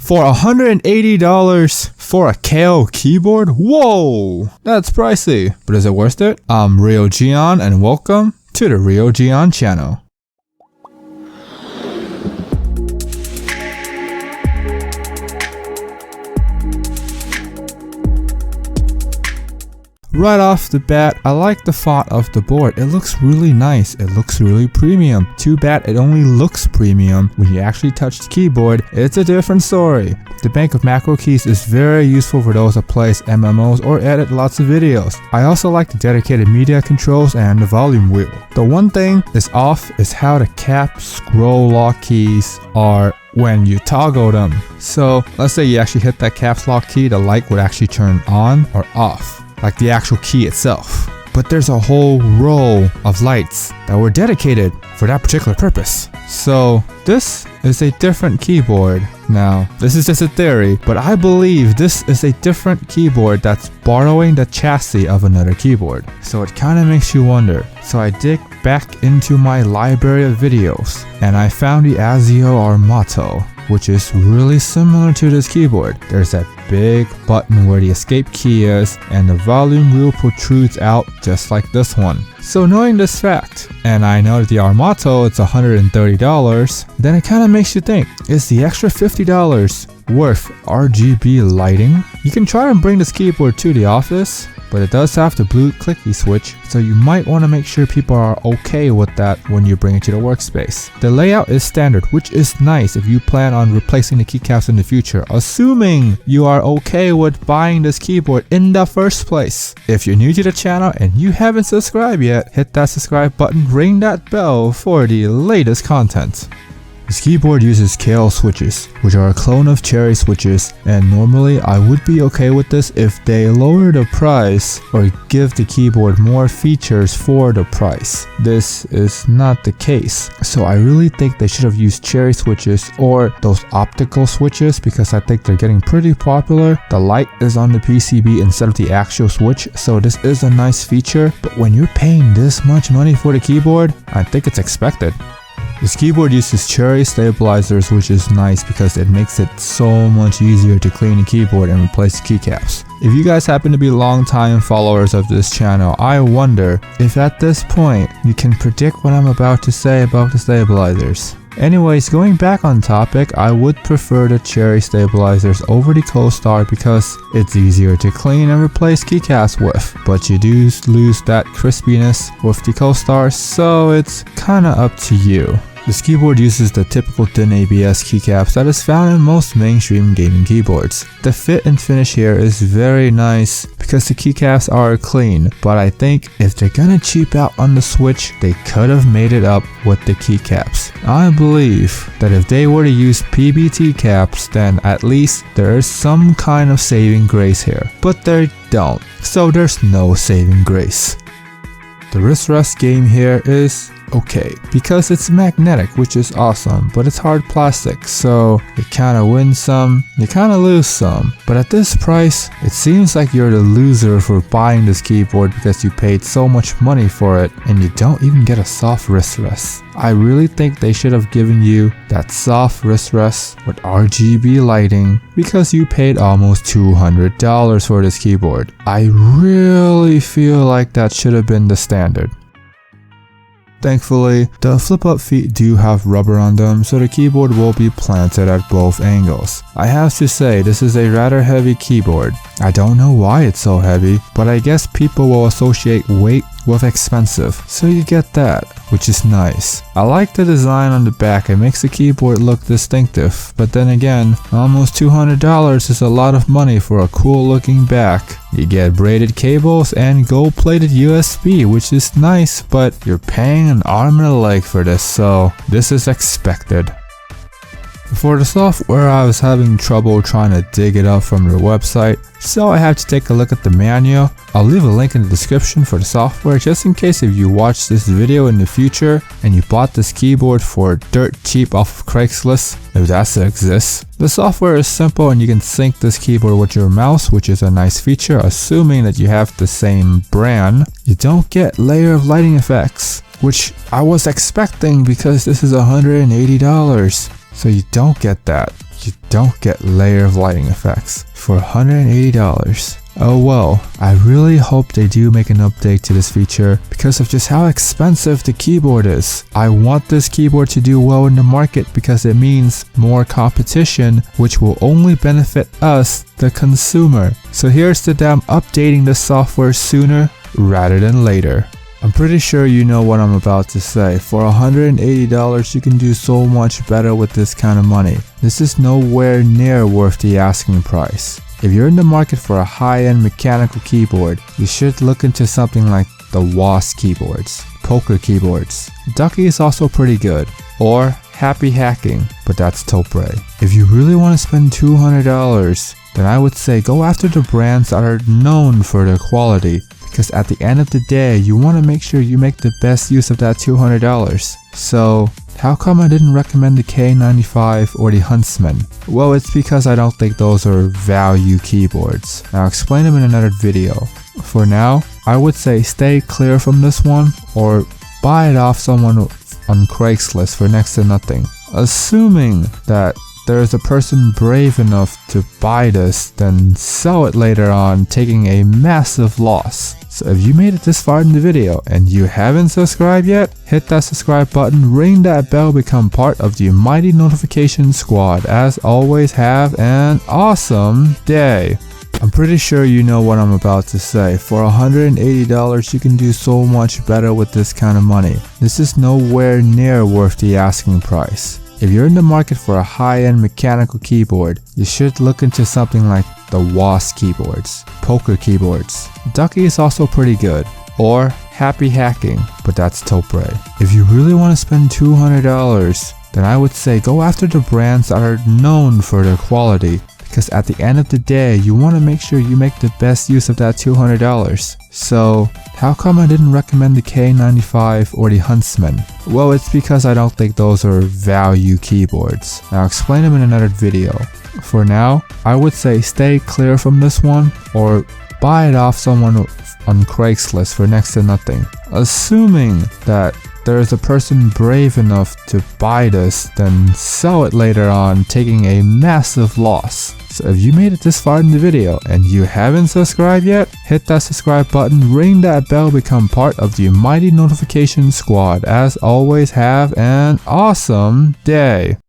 For $180 for a Kailh keyboard? Whoa! That's pricey. But is it worth it? I'm Rio Gion and welcome to the Rio Gion channel. Right off the bat, I like the font of the board. It looks really nice. It looks really premium. Too bad it only looks premium. When you actually touch the keyboard, it's a different story. The bank of macro keys is very useful for those that plays MMOs or edit lots of videos. I also like the dedicated media controls and the volume wheel. The one thing is off is how the cap scroll lock keys are when you toggle them. So let's say you actually hit that caps lock key, the light would actually turn on or off, like the actual key itself. But there's a whole row of lights that were dedicated for that particular purpose. So this is a different keyboard. Now, this is just a theory, but I believe this is a different keyboard that's borrowing the chassis of another keyboard. So it kind of makes you wonder. So I dig back into my library of videos and I found the Acer Armato, which is really similar to this keyboard. There's that big button where the escape key is and the volume wheel protrudes out just like this one. So knowing this fact, and I know that the Armato it's $130, then it kind of makes you think, is the extra $50 worth RGB lighting? You can try and bring this keyboard to the office, but it does have the blue clicky switch, so you might want to make sure people are okay with that when you bring it to the workspace. The layout is standard, which is nice if you plan on replacing the keycaps in the future, assuming you are okay with buying this keyboard in the first place. If you're new to the channel and you haven't subscribed yet, hit that subscribe button, ring that bell for the latest content. This keyboard uses Kailh switches, which are a clone of Cherry switches, and normally I would be okay with this if they lower the price or give the keyboard more features for the price. This is not the case, so I really think they should have used Cherry switches or those optical switches because I think they're getting pretty popular. The light is on the PCB instead of the actual switch, so this is a nice feature, but when you're paying this much money for the keyboard, I think it's expected. This keyboard uses Cherry stabilizers, which is nice because it makes it so much easier to clean the keyboard and replace the keycaps. If you guys happen to be long-time followers of this channel, I wonder if at this point you can predict what I'm about to say about the stabilizers. Anyways, going back on topic, I would prefer the Cherry stabilizers over the Co-Star because it's easier to clean and replace keycaps with, but you do lose that crispiness with the Co-Star, so it's kinda up to you. This keyboard uses the typical thin ABS keycaps that is found in most mainstream gaming keyboards. The fit and finish here is very nice because the keycaps are clean, but I think if they're gonna cheap out on the switch, they could have made it up with the keycaps. I believe that if they were to use PBT caps, then at least there is some kind of saving grace here, but they don't, so there's no saving grace. The wrist rest game here is okay because it's magnetic, which is awesome, but it's hard plastic, so you kind of win some, you kind of lose some. But at this price, it seems like you're the loser for buying this keyboard because you paid so much money for it and you don't even get a soft wrist rest. I really think they should have given you that soft wrist rest with RGB lighting because you paid almost $200 for this keyboard. I really feel like that should have been the standard. Thankfully, the flip-up feet do have rubber on them, so the keyboard will be planted at both angles. I have to say, this is a rather heavy keyboard. I don't know why it's so heavy, but I guess people will associate weight with expensive, so you get that, which is nice. I like the design on the back, it makes the keyboard look distinctive, but then again, almost $200 is a lot of money for a cool looking back. You get braided cables and gold-plated USB, which is nice, but you're paying an arm and a leg for this, so this is expected. For the software, I was having trouble trying to dig it up from their website, so I had to take a look at the manual. I'll leave a link in the description for the software just in case if you watch this video in the future and you bought this keyboard for dirt cheap off of Craigslist, if that still exists. The software is simple and you can sync this keyboard with your mouse, which is a nice feature assuming that you have the same brand. You don't get layer of lighting effects, which I was expecting because this is $180. So you don't get that. You don't get layer of lighting effects for $180. Oh well, I really hope they do make an update to this feature because of just how expensive the keyboard is. I want this keyboard to do well in the market because it means more competition, which will only benefit us, the consumer. So here's to them updating the software sooner rather than later. I'm pretty sure you know what I'm about to say. For $180, you can do so much better with this kind of money. This is nowhere near worth the asking price. If you're in the market for a high-end mechanical keyboard, you should look into something like the WASP keyboards, poker keyboards. Ducky is also pretty good, or Happy Hacking, but that's Topre. If you really want to spend $200, then I would say go after the brands that are known for their quality, because at the end of the day, you want to make sure you make the best use of that $200. So, how come I didn't recommend the K95 or the Huntsman? Well, it's because I don't think those are value keyboards. I'll explain them in another video. For now, I would say stay clear from this one or buy it off someone on Craigslist for next to nothing. Assuming that there is a person brave enough to buy this, then sell it later on, taking a massive loss. So if you made it this far in the video and you haven't subscribed yet, hit that subscribe button, ring that bell, become part of the mighty notification squad. As always, have an awesome day. I'm pretty sure you know what I'm about to say. For $180, you can do so much better with this kind of money. This is nowhere near worth the asking price. If you're in the market for a high-end mechanical keyboard, you should look into something like the WASP keyboards, poker keyboards. Ducky is also pretty good, or Happy Hacking, but that's Topre. If you really want to spend $200, then I would say go after the brands that are known for their quality, because at the end of the day, you want to make sure you make the best use of that $200. So, how come I didn't recommend the K95 or the Huntsman? Well, it's because I don't think those are value keyboards. I'll explain them in another video. For now, I would say stay clear from this one or buy it off someone on Craigslist for next to nothing. Assuming that there is a person brave enough to buy this, then sell it later on, taking a massive loss. So if you made it this far in the video and you haven't subscribed yet, hit that subscribe button, ring that bell, become part of the mighty notification squad. As always, have an awesome day.